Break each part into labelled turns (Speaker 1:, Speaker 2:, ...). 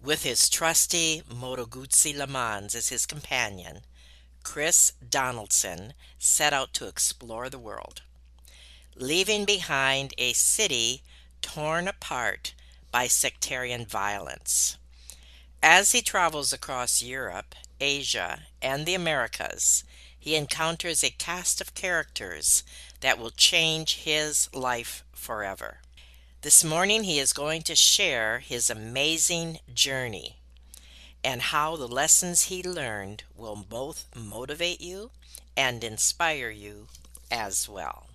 Speaker 1: With his trusty Moto Guzzi Le Mans as his companion, Chris Donaldson set out to explore the world, leaving behind a city torn apart by sectarian violence. As he travels across Europe, Asia, and the Americas, he encounters a cast of characters that will change his life forever. This morning, he is going to share his amazing journey and how the lessons he learned will both motivate you and inspire you as well.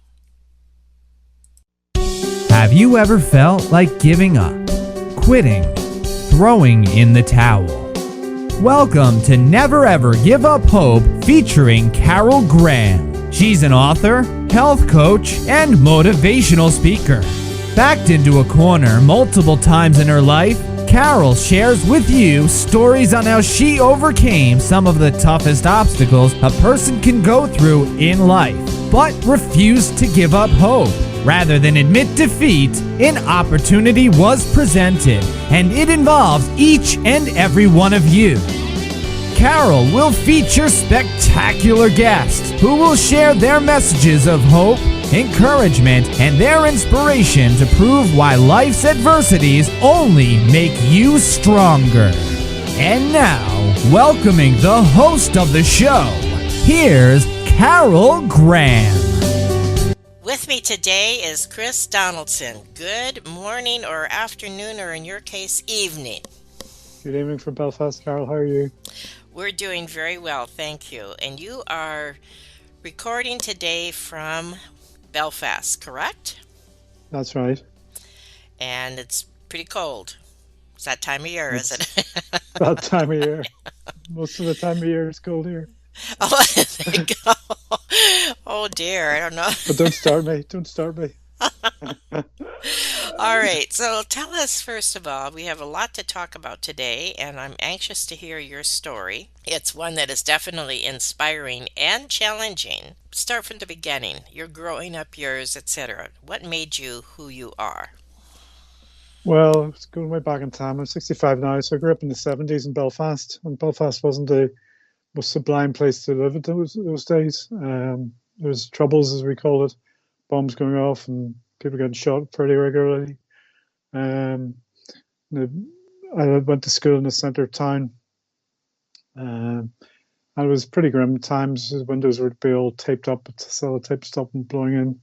Speaker 2: Have you ever felt like giving up, quitting, throwing in the towel? Welcome to Never Ever Give Up Hope featuring Carol Graham. She's an author, health coach, and motivational speaker. Backed into a corner multiple times in her life, Carol shares with you stories on how she overcame some of the toughest obstacles a person can go through in life, but refused to give up hope. Rather than admit defeat, an opportunity was presented, and it involves each and every one of you. Carol will feature spectacular guests who will share their messages of hope, encouragement, and their inspiration to prove why life's adversities only make you stronger. And now, welcoming the host of the show, here's Carol Graham.
Speaker 1: With me today is Chris Donaldson. Good morning or afternoon, or in your case, evening.
Speaker 3: Good evening from Belfast, Carol. How are you?
Speaker 1: We're doing very well, thank you. And you are recording today from Belfast, correct?
Speaker 3: That's right.
Speaker 1: And it's pretty cold. It's that time of year, is it?
Speaker 3: That time of year. Most of the time of year it's cold here.
Speaker 1: Oh, there you go. Oh dear, I don't know.
Speaker 3: But don't start me. Don't start me.
Speaker 1: All right, so tell us first of all, we have a lot to talk about today, and I'm anxious to hear your story. It's one that is definitely inspiring and challenging. Start from the beginning, your growing up years, etc. What made you who you are?
Speaker 3: Well, it's going way back in time. I'm 65 now, so I grew up in the 70s in Belfast, and Belfast wasn't the most sublime place to live at those days. There was troubles, as we call it, bombs going off, and people getting shot pretty regularly. Um, the, I went to school in the centre of town. And it was pretty grim at times. The windows would be all taped up, but the sellotape stopped them blowing in.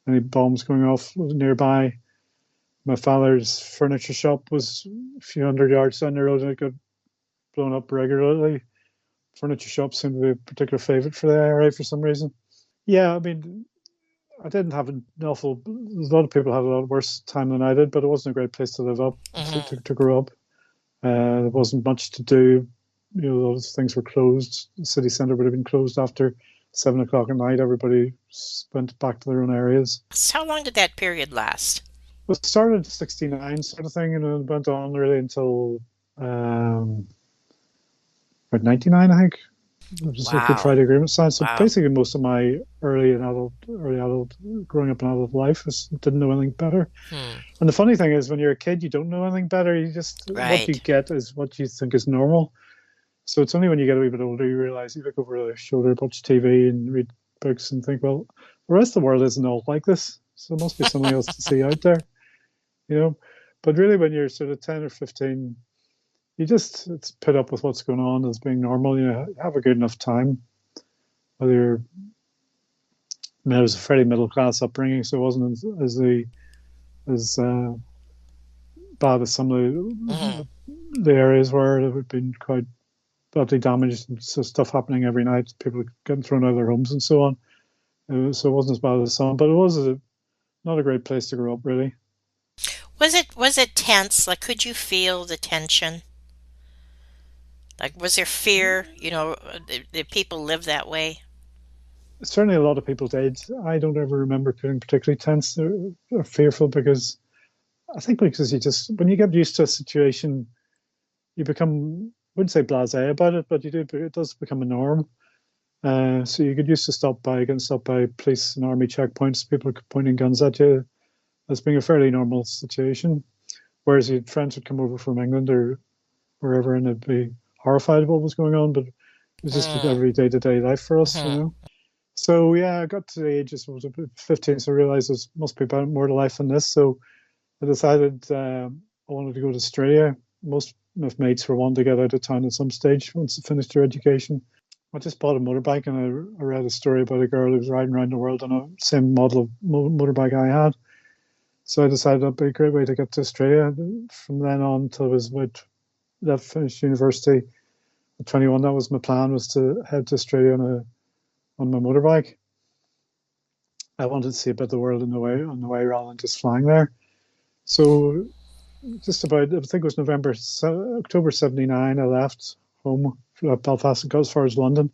Speaker 3: Any bombs going off nearby. My father's furniture shop was a few hundred yards down the road, and it got blown up regularly. Furniture shops seemed to be a particular favourite for the IRA for some reason. Yeah, I mean, I didn't have an awful. A lot of people had a lot worse time than I did, but it wasn't a great place to live up to grow up. There wasn't much to do. You know, those things were closed. The city centre would have been closed after 7 o'clock at night. Everybody went back to their own areas.
Speaker 1: So how long did that period last?
Speaker 3: It started in '69 sort of thing, and it went on really until about '99, I think. It was a Good
Speaker 1: Wow.
Speaker 3: Friday Agreement signed. So
Speaker 1: Wow.
Speaker 3: basically, most of my early adult, growing up in adult life, didn't know anything better.
Speaker 1: Hmm.
Speaker 3: And the funny thing is, when you're a kid, you don't know anything better. You just what you
Speaker 1: Right.
Speaker 3: get is what you think is normal. So it's only when you get a wee bit older you realise you look over your shoulder, watch TV, and read books, and think, well, the rest of the world isn't all like this. So there must be something else to see out there, you know. But really, when you're sort of 10 or 15, it's put up with what's going on as being normal. You have a good enough time. Whether you're, I mean, it was a fairly middle class upbringing, so it wasn't as bad as some of
Speaker 1: Hmm.
Speaker 3: the areas where it had been quite badly damaged, and so stuff happening every night, people getting thrown out of their homes and so on. So it wasn't as bad as some, but it was not a great place to grow up, really.
Speaker 1: Was it tense? Like, could you feel the tension? Like, was there fear? Did people live that way?
Speaker 3: Certainly, a lot of people did. I don't ever remember feeling particularly tense or fearful because I think because when you get used to a situation, you become, I wouldn't say blasé about it, but it does become a norm. So you get used to getting stopped by police and army checkpoints, people pointing guns at you as being a fairly normal situation. Whereas your friends would come over from England or wherever, and I'd be horrified at what was going on. But it was just every day-to-day life for us, you know. So yeah, I got to the age of 15, so I realized there must be about more to life than this. So I decided I wanted to go to Australia. Most of my mates were wanting to get out of town at some stage once they finished their education. I just bought a motorbike, and I read a story about a girl who was riding around the world on a same model of motorbike I had. So I decided that'd be a great way to get to Australia. From then on until I was about finished university at 21, that was my plan, was to head to Australia on my motorbike. I wanted to see a bit of the world on the way rather than just flying there. So just about, I think it was October 79, I left home from Belfast and got as far as London.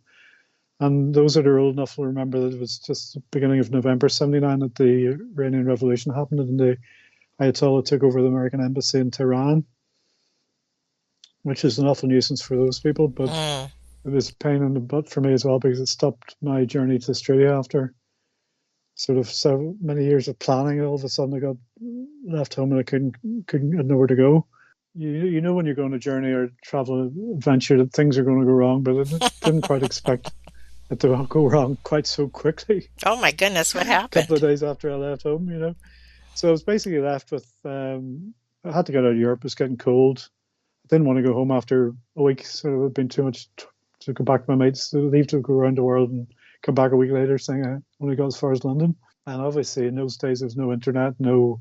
Speaker 3: And those that are old enough will remember that it was just the beginning of November 79 that the Iranian Revolution happened, and the Ayatollah took over the American embassy in Tehran, which is an awful nuisance for those people, but it was a pain in the butt for me as well, because it stopped my journey to Australia after sort of so many years of planning. All of a sudden I got left home and I couldn't had nowhere to go. You know when you're going on a journey or travel adventure that things are going to go wrong, but I didn't quite expect it to go wrong quite so quickly.
Speaker 1: Oh my goodness, what
Speaker 3: A
Speaker 1: happened?
Speaker 3: couple of days after I left home, you know. So I was basically left with, I had to get out of Europe. It was getting cold. I didn't want to go home after a week, so it would have been too much to go back to my mates, to leave to go around the world and come back a week later saying I only got as far as London. And obviously in those days there was no internet, no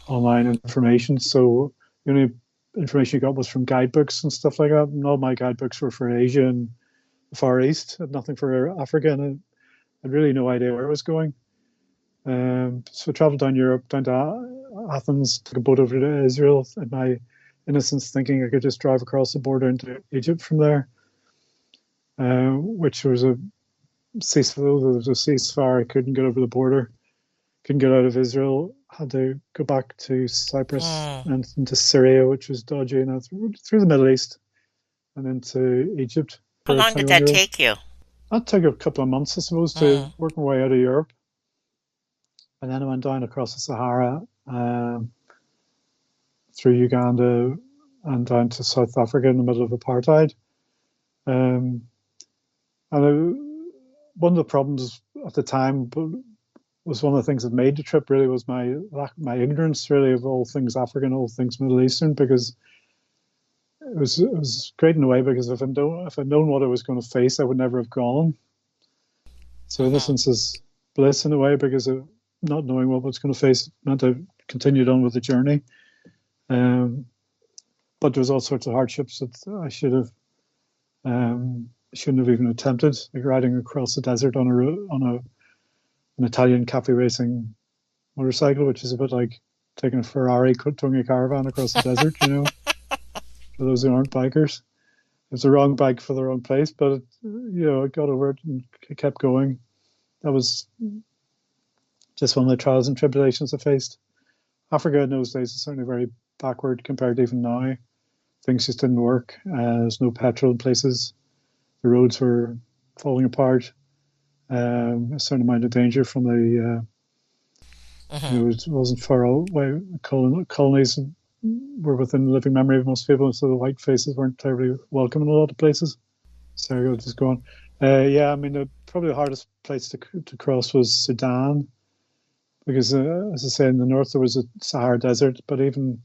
Speaker 3: online information. So the only information you got was from guidebooks and stuff like that. And all my guidebooks were for Asia and the Far East, had nothing for Africa, and I had really no idea where I was going. So I traveled down Europe, down to Athens, took a boat over to Israel, in my innocence thinking I could just drive across the border into Egypt from there, which was a ceasefire. I couldn't get over the border, couldn't get out of Israel, had to go back to Cyprus and into Syria, which was dodgy, and through the Middle East and into Egypt.
Speaker 1: How long did that take you?
Speaker 3: That took a couple of months, I suppose, to work my way out of Europe. And then I went down across the Sahara, through Uganda and down to South Africa in the middle of apartheid. And one of the problems at the time was one of the things that made the trip really was my ignorance really of all things African, all things Middle Eastern, because it was great in a way, because if I'd known what I was going to face, I would never have gone. So innocence is bliss in a way, because of not knowing what I was going to face meant I continued on with the journey. But there was all sorts of hardships that I shouldn't have even attempted, like riding across the desert on an Italian cafe racing motorcycle, which is a bit like taking a Ferrari, towing a caravan across the desert, you know, for those who aren't bikers. It was the wrong bike for the wrong place, but I got over it and kept going. That was just one of the trials and tribulations I faced. Africa in those days is certainly very backward compared to even now. Things just didn't work. There's no petrol in places. The roads were falling apart. A certain amount of danger from the it wasn't far away. Colonies were within the living memory of most people, so the white faces weren't terribly welcome in a lot of places. So I'll just go on. Probably the hardest place to cross was Sudan, because as I say, in the north there was a Sahara Desert, but even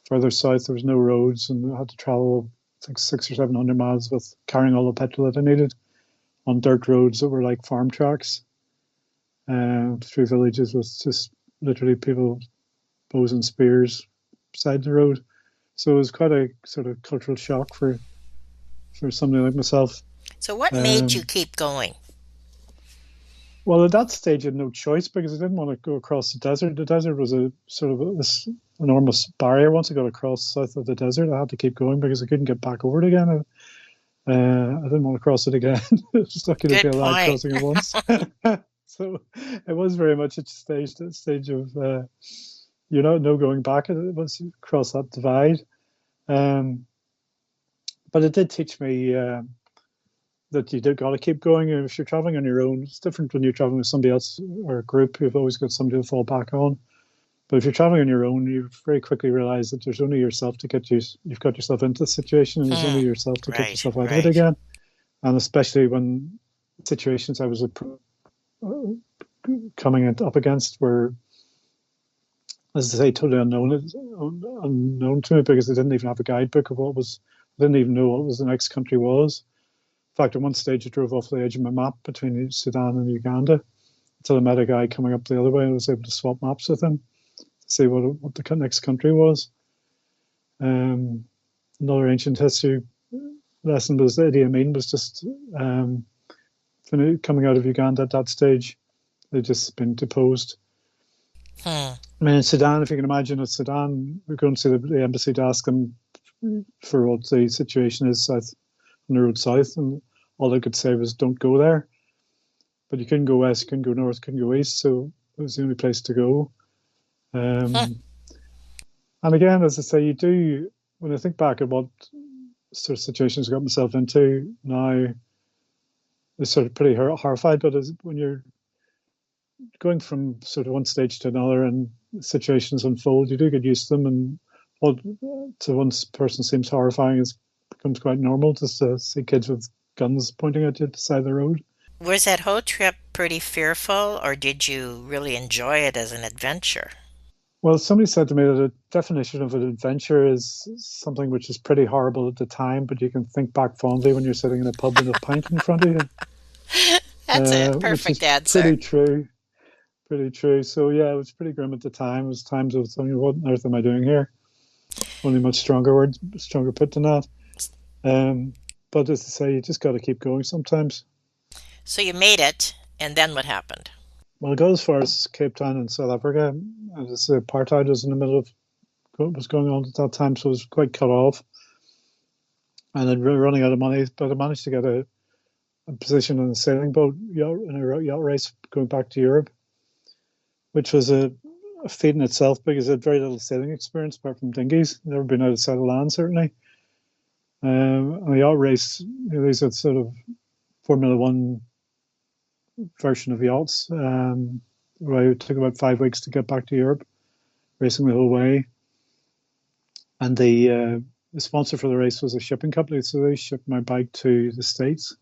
Speaker 3: further south there was no roads, and I had to travel, I think, 600 or 700 miles with carrying all the petrol that I needed on dirt roads that were like farm tracks, through villages with just literally people, bows and spears beside the road. So it was quite a sort of cultural shock for somebody like myself.
Speaker 1: So what made you keep going?
Speaker 3: Well, at that stage, I had no choice, because I didn't want to go across the desert. The desert was a sort of this enormous barrier. Once I got across south of the desert, I had to keep going because I couldn't get back over it again. I didn't want to cross it again. I was lucky to be allowed crossing it once. So it was very much at the stage of no going back once you cross that divide. But it did teach me that you got to keep going. If you're traveling on your own, it's different when you're traveling with somebody else or a group. You've always got somebody to fall back on. But if you're traveling on your own, you very quickly realize that there's only yourself to get you. You've got yourself into the situation, and there's
Speaker 1: Hmm.
Speaker 3: only yourself to get
Speaker 1: Right,
Speaker 3: yourself out of it
Speaker 1: right.
Speaker 3: again. And especially when situations I was up against were, as I say, totally unknown to me because I didn't even have a guidebook of what was. I didn't even know what was the next country was. In fact, at one stage, I drove off the edge of my map between Sudan and Uganda until I met a guy coming up the other way and was able to swap maps with him to see what the next country was. Another ancient history lesson was that Idi Amin was just coming out of Uganda at that stage. They'd just been deposed.
Speaker 1: Hmm.
Speaker 3: I mean, in Sudan, if you can imagine, in Sudan, we're going to the embassy to ask them for what the situation is south on the road south, and all they could say was, "Don't go there." But you couldn't go west, you couldn't go north, couldn't go east, so it was the only place to go.
Speaker 1: Huh.
Speaker 3: Um, and again, as I say, you do when I think back at what sort of situations I got myself into now, it's sort of pretty horrified. But when you're going from sort of one stage to another and situations unfold, you do get used to them. And what to one person seems horrifying becomes quite normal just to see kids with guns pointing at you at the side of the road.
Speaker 1: Was that whole trip pretty fearful, or did you really enjoy it as an adventure?
Speaker 3: Well, somebody said to me that the definition of an adventure is something which is pretty horrible at the time, but you can think back fondly when you're sitting in a pub with a pint in front of you,
Speaker 1: That's a
Speaker 3: which
Speaker 1: perfect
Speaker 3: is
Speaker 1: answer.
Speaker 3: pretty true. Pretty true. So yeah, it was pretty grim at the time. It was times of thinking, "What on earth am I doing here?" Only much stronger words, stronger put than that. Um, but as I say, you just got to keep going sometimes.
Speaker 1: So you made it, and then what happened?
Speaker 3: Well, I got as far as Cape Town in South Africa. As I say, apartheid was in the middle of what was going on at that time, so it was quite cut off. And then running out of money, but I managed to get a position on a sailing boat in a yacht race going back to Europe, which was a feat in itself because I had very little sailing experience apart from dinghies. Never been outside of land, certainly. And the yacht race, these are sort of Formula One version of yachts. Where it took about 5 weeks to get back to Europe, racing the whole way. And the sponsor for the race was a shipping company, so they shipped my bike to the States.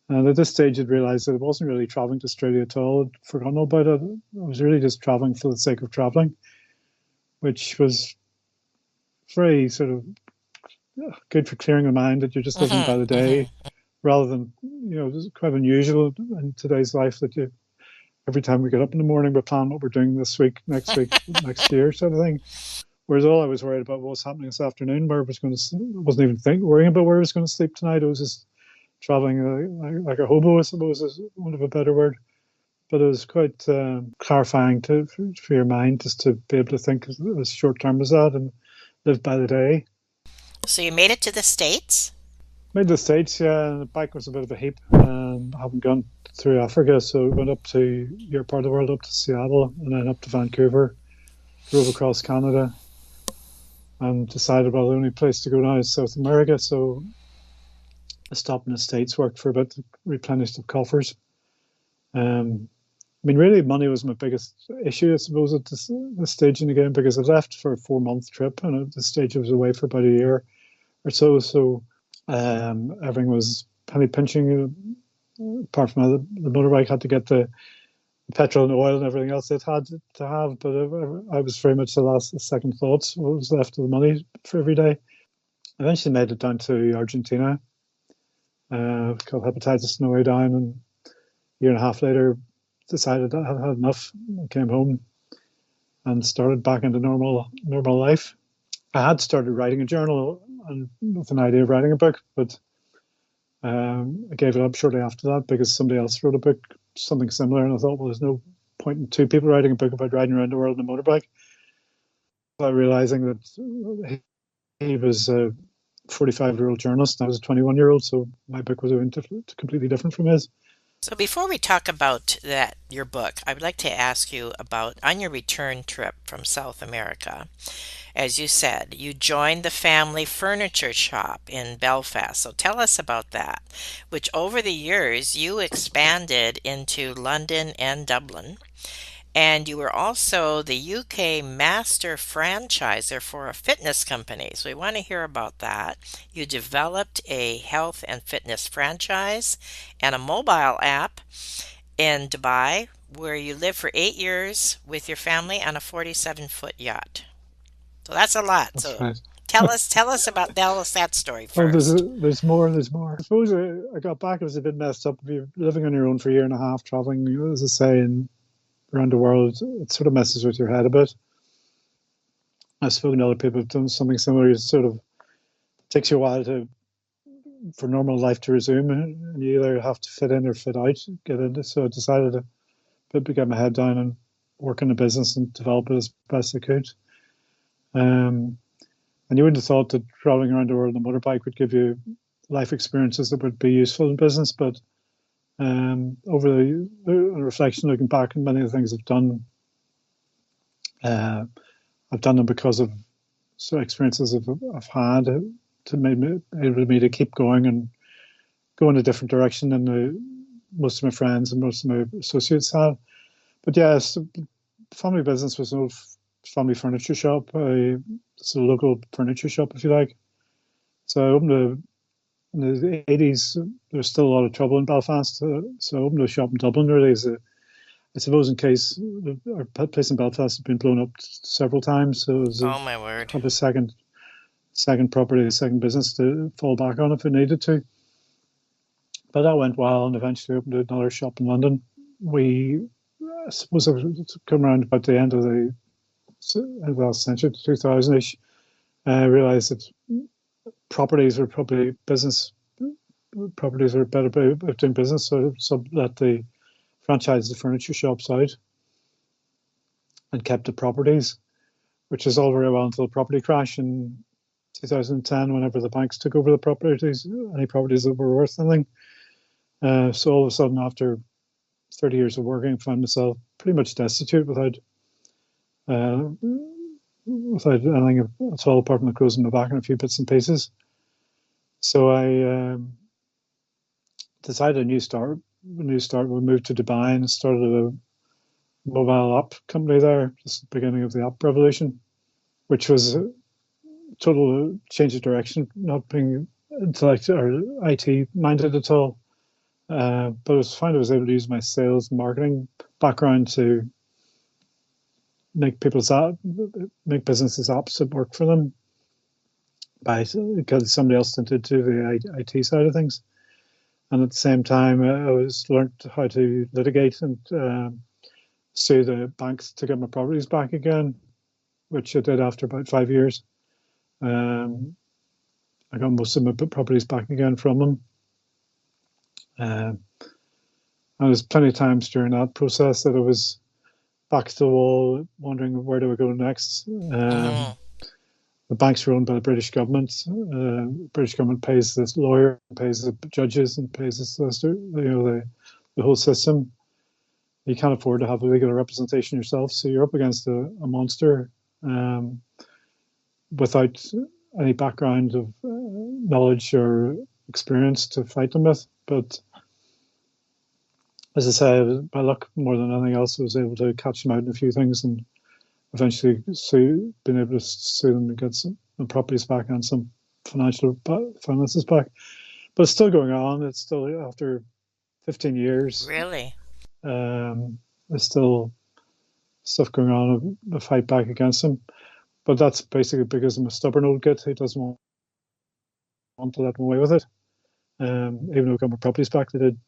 Speaker 3: And at this stage, I'd realized that I wasn't really traveling to Australia at all. I'd forgotten all about it. I was really just traveling for the sake of traveling, which was very sort of good for clearing the mind that you're just living by
Speaker 1: Mm-hmm,
Speaker 3: the day
Speaker 1: mm-hmm.
Speaker 3: rather than, it's quite unusual in today's life that you, every time we get up in the morning, we plan what we're doing this week, next year, sort of thing. Whereas all I was worried about was happening this afternoon, where I was going to, wasn't even worrying about where I was going to sleep tonight. I was just traveling like a hobo, I suppose, is one of a better word. But it was quite clarifying for your mind just to be able to think as short term as that and live by the day.
Speaker 1: So you made it to the States?
Speaker 3: Made the States, yeah, and the bike was a bit of a heap. I haven't gone through Africa, so we went up to your part of the world, up to Seattle, and then up to Vancouver, drove across Canada, and decided, well, the only place to go now is South America. So I stopped in the States, worked for a bit, replenished the coffers. I mean, really, money was my biggest issue, I suppose, at this stage in the game, because I left for a 4 month trip, and at this stage I was away for about a year or so. So everything was penny pinching. Apart from the motorbike had to get the petrol and oil and everything else it had to have, but I was very much the second thoughts. What was left of the money for every day? Eventually made it down to Argentina. Got hepatitis on the way down, and a year and a half later decided I had had enough. I came home and started back into normal life. I had started writing a journal and with an idea of writing a book, but I gave it up shortly after that because somebody else wrote a book, something similar, and I thought, well, there's no point in two people writing a book about riding around the world in a motorbike. Without realizing that he was a 45-year-old journalist and I was a 21-year-old, so my book was completely different from his.
Speaker 1: So before we talk about your book, I would like to ask you about on your return trip from South America. As you said, you joined the family furniture shop in Belfast. So tell us about that, which over the years you expanded into London and Dublin. And you were also the UK Master Franchisor for a fitness company. So we want to hear about that. You developed a health and fitness franchise and a mobile app in Dubai where you lived for 8 years with your family on a 47-foot yacht. So that's a lot.
Speaker 3: That's
Speaker 1: So
Speaker 3: right.
Speaker 1: tell us that story
Speaker 3: Oh,
Speaker 1: first.
Speaker 3: there's more. There's more. I suppose I got back. It was a bit messed up. If you're living on your own for a year and a half, traveling, as I say, around the world, it sort of messes with your head a bit. I've spoken to other people who've done something similar. It sort of takes you a while for normal life to resume, and you either have to fit in or fit out, get into. So I decided to get my head down and work in the business and develop it as best I could. Um, and you wouldn't have thought that traveling around the world on a motorbike would give you life experiences that would be useful in business, but over the reflection, looking back, and many of the things uh, I've done them because of sort of experiences I've had to make me able me to keep going and go in a different direction than most of my friends and most of my associates have. But yes, family business was an old family furniture shop. It's a local furniture shop, if you like. So I opened in the 80s. There was still a lot of trouble in Belfast. So I opened a shop in Dublin, really, I suppose, in case our place in Belfast had been blown up several times. So it was
Speaker 1: Oh my word.
Speaker 3: have a second property, a second business to fall back on if we needed to. But that went well, and eventually opened another shop in London. I suppose, come around about the end of the last century, 2000-ish, I realised that properties were probably business. Properties were better about doing business, so let the franchise the furniture shops out and kept the properties, which is all very well until the property crash in 2010, whenever the banks took over the properties, any properties that were worth anything. So all of a sudden, after 30 years of working, I found myself pretty much destitute uh, without anything at all apart from the clothes on my back and a few bits and pieces. So I decided A new start. We moved to Dubai and started a mobile app company there, just the beginning of the app revolution, which was a total change of direction, not being intellect or IT minded at all. But I was fine. I was able to use my sales and marketing background to make businesses apps that work for them because somebody else did do the IT side of things. And at the same time, I was learned how to litigate and sue the banks to get my properties back again, which I did after about 5 years. Um, I got most of my properties back again from them. Uh, and there's plenty of times during that process that I was back to the wall, wondering where do I go next.
Speaker 1: Hmm.
Speaker 3: The banks are owned by the British government. The British government pays this lawyer, pays the judges, and pays the solicitor. The whole system. You can't afford to have a legal representation yourself, so you're up against a monster without any background of knowledge or experience to fight them with. But as I say, by luck more than anything else, I was able to catch them out in a few things and eventually been able to sue them and get some properties back and some finances back. But it's still going on. It's still after 15 years.
Speaker 1: Really?
Speaker 3: There's still stuff going on. A fight back against them. But that's basically because I'm a stubborn old git who doesn't want to let them away with it. Even though I got my properties back, they did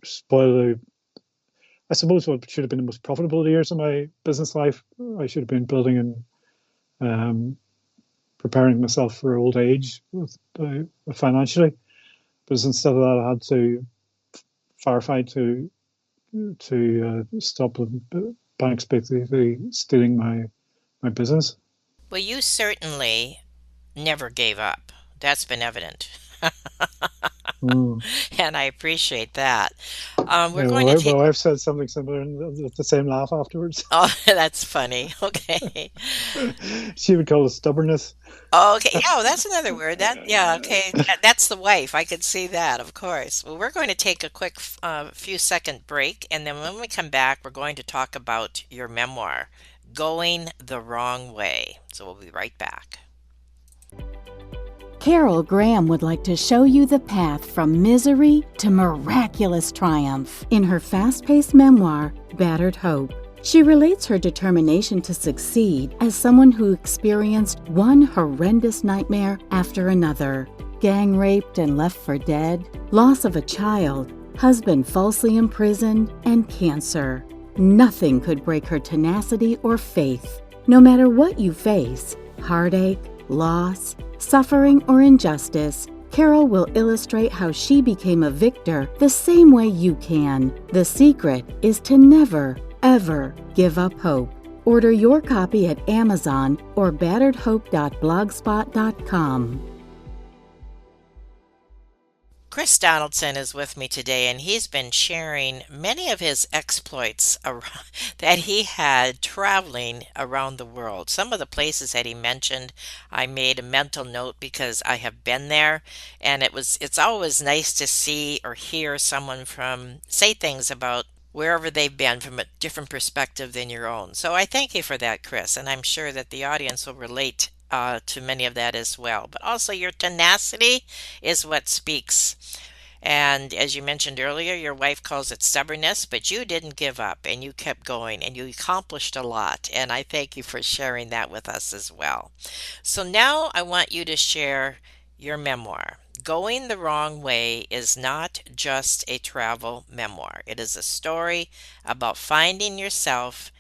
Speaker 3: spoil I suppose what should have been the most profitable years of my business life. I should have been building and preparing myself for old age financially. But instead of that, I had to firefight to stop the banks basically stealing my business.
Speaker 1: Well, you certainly never gave up. That's been evident.
Speaker 3: Mm.
Speaker 1: And I appreciate that. We're
Speaker 3: Yeah,
Speaker 1: going to
Speaker 3: my
Speaker 1: take.
Speaker 3: wife said something similar and the same laugh afterwards.
Speaker 1: Oh, that's funny. Okay.
Speaker 3: She would call it stubbornness.
Speaker 1: Okay. Yeah, well, that's another word. Yeah, okay. That's the wife. I could see that, of course. Well, we're going to take a quick few second break, and then when we come back, we're going to talk about your memoir, Going the Wrong Way. So we'll be right back.
Speaker 4: Carol Graham would like to show you the path from misery to miraculous triumph in her fast-paced memoir, Battered Hope. She relates her determination to succeed as someone who experienced one horrendous nightmare after another. Gang raped and left for dead, loss of a child, husband falsely imprisoned, and cancer. Nothing could break her tenacity or faith. No matter what you face, heartache, loss, suffering, or injustice, Carol will illustrate how she became a victor the same way you can. The secret is to never, ever give up hope. Order your copy at Amazon or batteredhope.blogspot.com.
Speaker 1: Chris Donaldson is with me today, and he's been sharing many of his exploits that he had traveling around the world. Some of the places that he mentioned, I made a mental note because I have been there, and it's always nice to see or hear someone from say things about wherever they've been from a different perspective than your own. So I thank you for that, Chris, and I'm sure that the audience will relate to many of that as well. But also, your tenacity is what speaks. And as you mentioned earlier, your wife calls it stubbornness, but you didn't give up and you kept going and you accomplished a lot. And I thank you for sharing that with us as well. So now I want you to share your memoir. Going the Wrong Way is not just a travel memoir. It is a story about finding yourself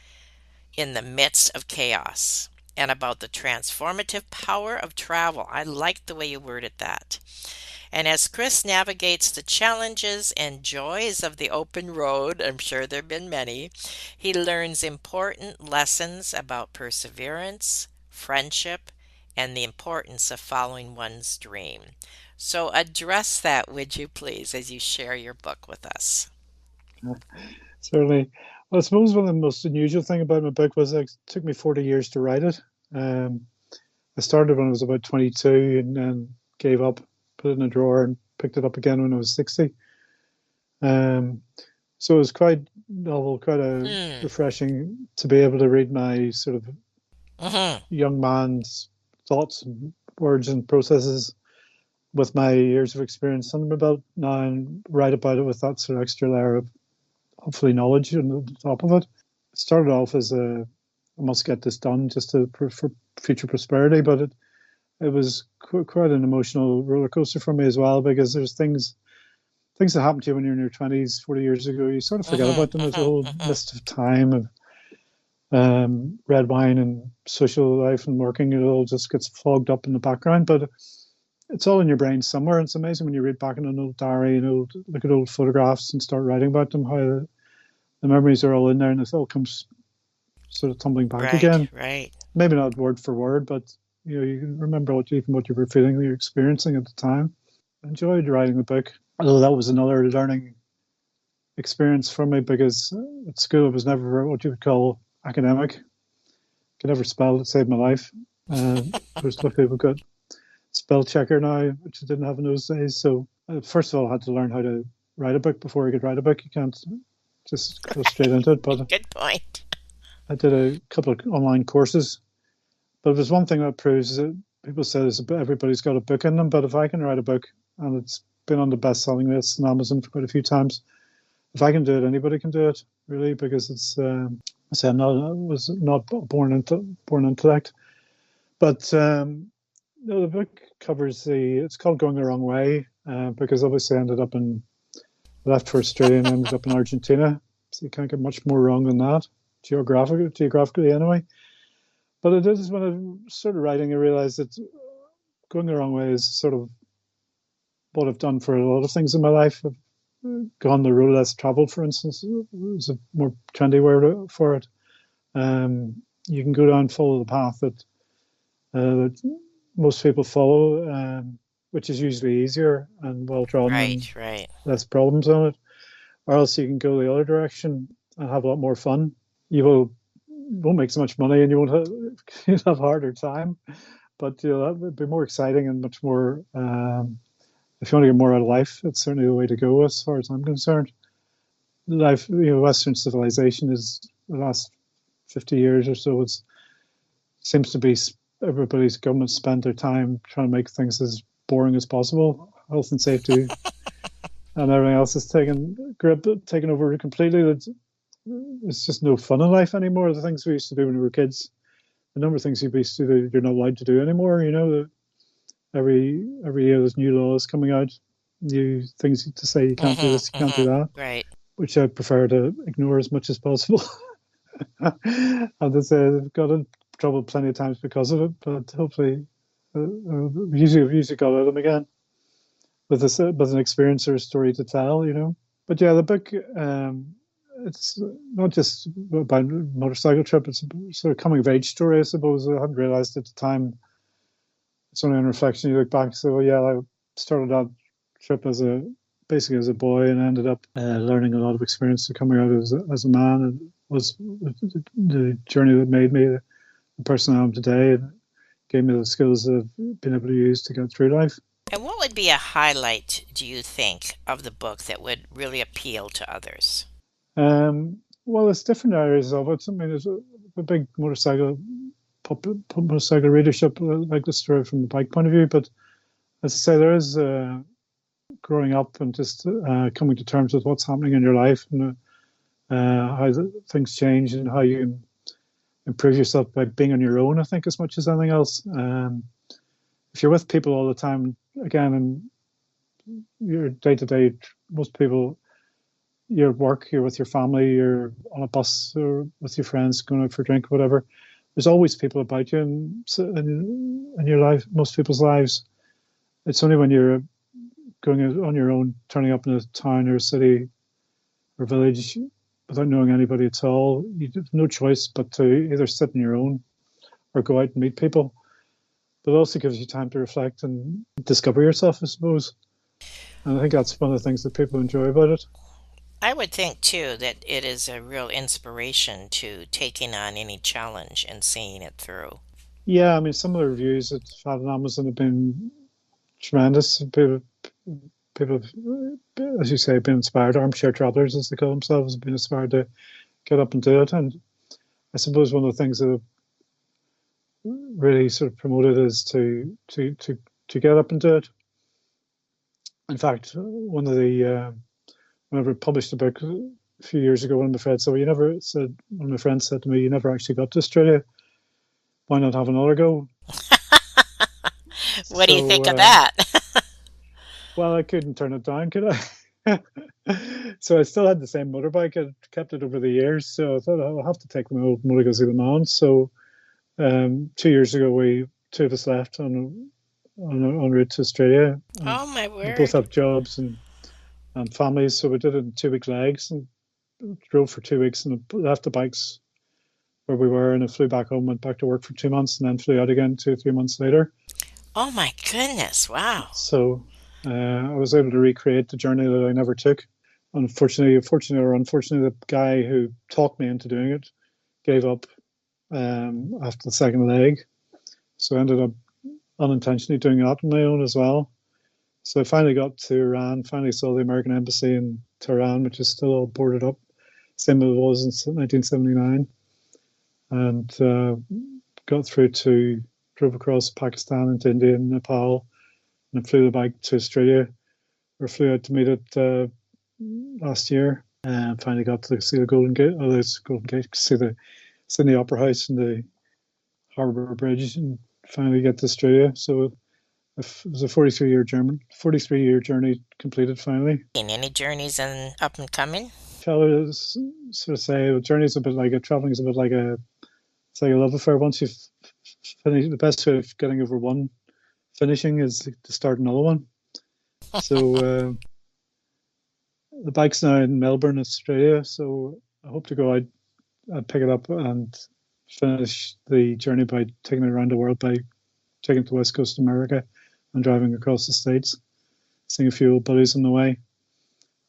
Speaker 1: in the midst of chaos and about the transformative power of travel. I like the way you worded that. And as Chris navigates the challenges and joys of the open road, I'm sure there have been many, he learns important lessons about perseverance, friendship, and the importance of following one's dream. So address that, would you please, as you share your book with us?
Speaker 3: Certainly. Well, I suppose one of the most unusual thing about my book was it took me 40 years to write it. Um, I started when I was about 22 and then gave up, put it in a drawer, and picked it up again when I was 60. Um, so it was quite novel, quite a
Speaker 1: Mm.
Speaker 3: refreshing to be able to read my sort of
Speaker 1: Mm-hmm.
Speaker 3: young man's thoughts and words and processes with my years of experience under my belt now and write about it with that sort of extra layer of hopefully knowledge on the top of it. It started off as I must get this done just for future prosperity, but it was quite an emotional roller coaster for me as well because there's things that happen to you when you're in your 20s 40 years ago, you sort of forget
Speaker 1: Mm-hmm.
Speaker 3: about them. There's a
Speaker 1: Mm-hmm.
Speaker 3: whole
Speaker 1: Mm-hmm.
Speaker 3: mist of time of red wine and social life and working. It all just gets fogged up in the background, but it's all in your brain somewhere. And it's amazing when you read back in an old diary and look at old photographs and start writing about them, how the memories are all in there and it all comes sort of tumbling back
Speaker 1: Right,
Speaker 3: again.
Speaker 1: right.
Speaker 3: Maybe not word for word, but you can remember what you were feeling, you're experiencing at the time. I enjoyed writing the book, although that was another learning experience for me because at school I was never what you would call academic. Could never spell. It saved my life. I was lucky we got spell checker now, which I didn't have in those days. So first of all, I had to learn how to write a book before I could write a book. You can't just go straight into it. But
Speaker 1: Good point.
Speaker 3: I did a couple of online courses. But there's one thing that proves that people say everybody's got a book in them. But if I can write a book and it's been on the best-selling list on Amazon for quite a few times, if I can do it, anybody can do it. Really, because it's I say I was not born intellect, but no, the book covers it's called Going the Wrong Way because obviously I ended up left for Australia and ended up in Argentina. So you can't get much more wrong than that, geographically anyway. But it is when I started writing, I realized that going the wrong way is sort of what I've done for a lot of things in my life. I've gone the road less traveled, for instance, is a more trendy word for it. You can go down, follow the path that most people follow. which is usually easier and well drawn and
Speaker 1: Right, right.
Speaker 3: less problems on it. Or else you can go the other direction and have a lot more fun. You won't make so much money and you'll have a harder time, but that would be more exciting and much more. If you want to get more out of life, it's certainly the way to go, as far as I'm concerned. Life, Western civilization is the last 50 years or so. It seems to be everybody's government spent their time trying to make things as boring as possible. Health and safety and everything else is taken over completely. It's just no fun in life anymore. The things we used to do when we were kids, the number of things you used to do, you're not allowed to do anymore. Every year there's new laws coming out, new things to say you can't do this, you can't do that,
Speaker 1: right.
Speaker 3: which I prefer to ignore as much as possible. And to say I've got in trouble plenty of times because of it, but hopefully, usually got out of them again with an experience or a story to tell. But yeah, the book, it's not just about a motorcycle trip. It's a sort of coming of age story, I suppose. I hadn't realized at the time. It's only on reflection you look back. So yeah, I started that trip basically as a boy, and ended up learning a lot of experience to coming out as a man, and was the journey that made me the person I am today, and gave me the skills that I've been able to use to get through life.
Speaker 1: And what would be a highlight, do you think, of the book that would really appeal to others?
Speaker 3: Well, there's different areas of it. I mean, there's a big motorcycle readership, like the story from the bike point of view. But as I say, there is growing up and just coming to terms with what's happening in your life, and how things change, and how you can improve yourself by being on your own, I think, as much as anything else. If you're with people all the time, again, in your day-to-day, most people, you're at work, you're with your family, you're on a bus or with your friends going out for a drink, whatever. There's always people about you in your life, most people's lives. It's only when you're going out on your own, turning up in a town or a city or village without knowing anybody at all, you have no choice but to either sit on your own or go out and meet people. But it also gives you time to reflect and discover yourself, I suppose. And I think that's one of the things that people enjoy about it.
Speaker 1: I would think, too, that it is a real inspiration to taking on any challenge and seeing it through.
Speaker 3: Yeah, I mean, some of the reviews that I've had on Amazon have been tremendous. People have, as you say, been inspired. Armchair travelers, as they call themselves, have been inspired to get up and do it. And I suppose one of the things that have really sort of promoted is to get up and do it. In fact, whenever I published a book a few years ago, one of my friends said to me, "You never actually got to Australia. Why not have another go?"
Speaker 1: What do you think of
Speaker 3: So,
Speaker 1: that?
Speaker 3: well, I couldn't turn it down, could I? So I still had the same motorbike. I kept it over the years. So I thought I'll have to take my old Moto Guzzi Le Mans. So 2 years ago, two of us left on route to Australia.
Speaker 1: Oh, my
Speaker 3: We both
Speaker 1: word.
Speaker 3: have jobs and families, so we did it in 2 week legs and drove for 2 weeks and left the bikes where we were, and I flew back home, went back to work for 2 months, and then flew out again 2 or 3 months later.
Speaker 1: Oh, my goodness. Wow.
Speaker 3: So I was able to recreate the journey that I never took. Fortunately, the guy who talked me into doing it gave up after the second leg. So I ended up unintentionally doing that on my own as well. So I finally got to Iran, finally saw the American embassy in Tehran, which is still all boarded up, same as it was in 1979. And drove across Pakistan into India and Nepal, and flew the bike to Australia, or flew out to meet it last year. And finally got to see the Golden Gate, see the Sydney Opera House and the Harbour Bridge, and finally get to Australia. So it was a 43-year journey completed finally.
Speaker 1: Any journeys up and coming?
Speaker 3: Fellas sort of say journey's a bit like traveling is a bit like it's like a love affair. Once you've finished, the best way of getting over one finishing is to start another one. So the bike's now in Melbourne, Australia. So I hope to go out, pick it up, and finish the journey by taking it around the world, by taking it to West Coast America, and driving across the States, seeing a few old buddies on the way,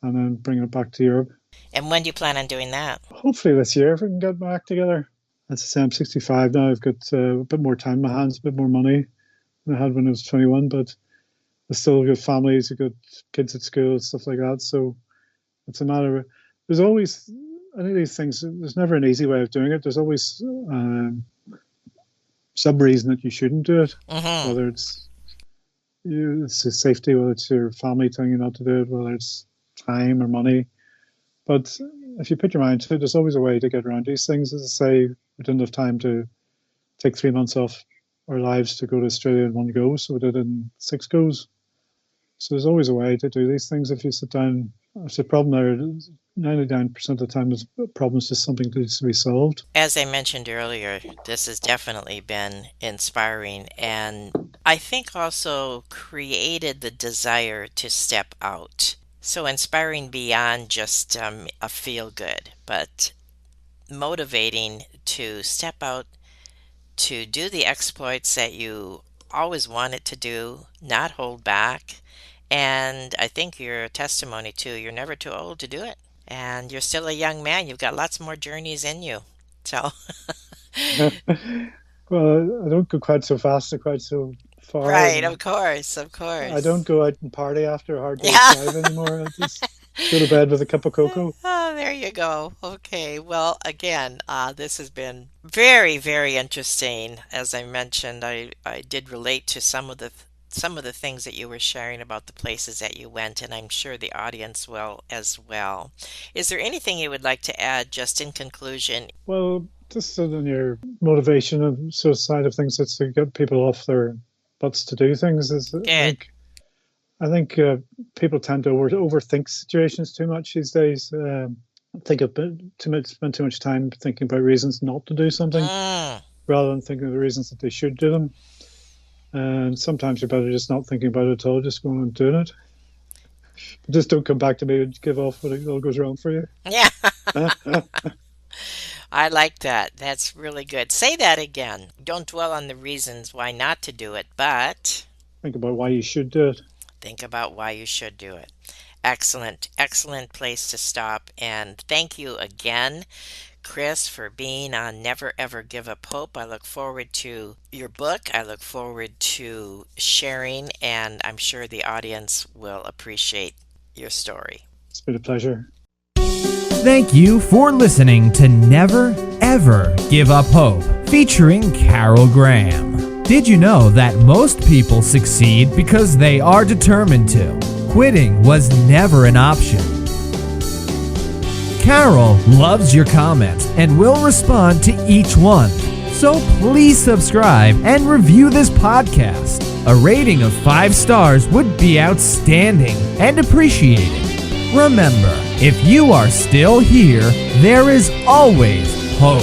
Speaker 3: and then bringing it back to Europe.
Speaker 1: And when do you plan on doing that?
Speaker 3: Hopefully this year, if we can get back together. As I say, I'm 65 now. I've got a bit more time in my hands, a bit more money than I had when I was 21, but I still got families, I've got kids at school, stuff like that. So it's a matter of, there's always, I think these things, there's never an easy way of doing it. There's always some reason that you shouldn't do it, whether it's it's safety, whether it's your family telling you not to do it, whether it's time or money. But if you put your mind to it, there's always a way to get around these things. As I say, we didn't have time to take 3 months off our lives to go to Australia in one go, so we did it in 6 goes. So there's always a way to do these things if you sit down. It's a problem there. 99% of the time, the problem is just something that needs to be solved.
Speaker 1: As I mentioned earlier, this has definitely been inspiring, and I think also created the desire to step out. So inspiring beyond just a feel-good, but motivating to step out to do the exploits that you always wanted to do, not hold back. And I think you're a testimony too. You're never too old to do it. And you're still a young man. You've got lots more journeys in you. So,
Speaker 3: Well, I don't go quite so fast or quite so far.
Speaker 1: right, of course, of course.
Speaker 3: I don't go out and party after a hard day's
Speaker 1: Yeah.
Speaker 3: drive anymore. I just go to bed with a cup of cocoa.
Speaker 1: Oh, there you go. Okay. Well, again, this has been very, very interesting. As I mentioned, I did relate to some of the things that you were sharing about the places that you went, and I'm sure the audience will as well. Is there anything you would like to add just in conclusion?
Speaker 3: Well, just on your motivation and sort of side of things, it's to get people off their butts to do things.
Speaker 1: Good.
Speaker 3: I think people tend to overthink situations too much these days. Think a bit spend too much time thinking about reasons not to do something rather than thinking of the reasons that they should do them. And sometimes you're better just not thinking about it at all, just going and doing it. But just don't come back to me and give off when it all goes wrong for you.
Speaker 1: Yeah. I like that. That's really good. Say that again. Don't dwell on the reasons why not to do it, but
Speaker 3: Think about why you should do it.
Speaker 1: think about why you should do it. Excellent, excellent place to stop. And thank you again, Chris, for being on Never Ever Give Up Hope. I look forward to your book. I look forward to sharing, and I'm sure the audience will appreciate your story.
Speaker 3: It's been a pleasure.
Speaker 2: Thank you for listening to Never Ever Give Up Hope, featuring Carol Graham. Did you know that most people succeed because they are determined to? Quitting was never an option. Carol loves your comments and will respond to each one. So please subscribe and review this podcast. A rating of 5 stars would be outstanding and appreciated. Remember, if you are still here, there is always hope.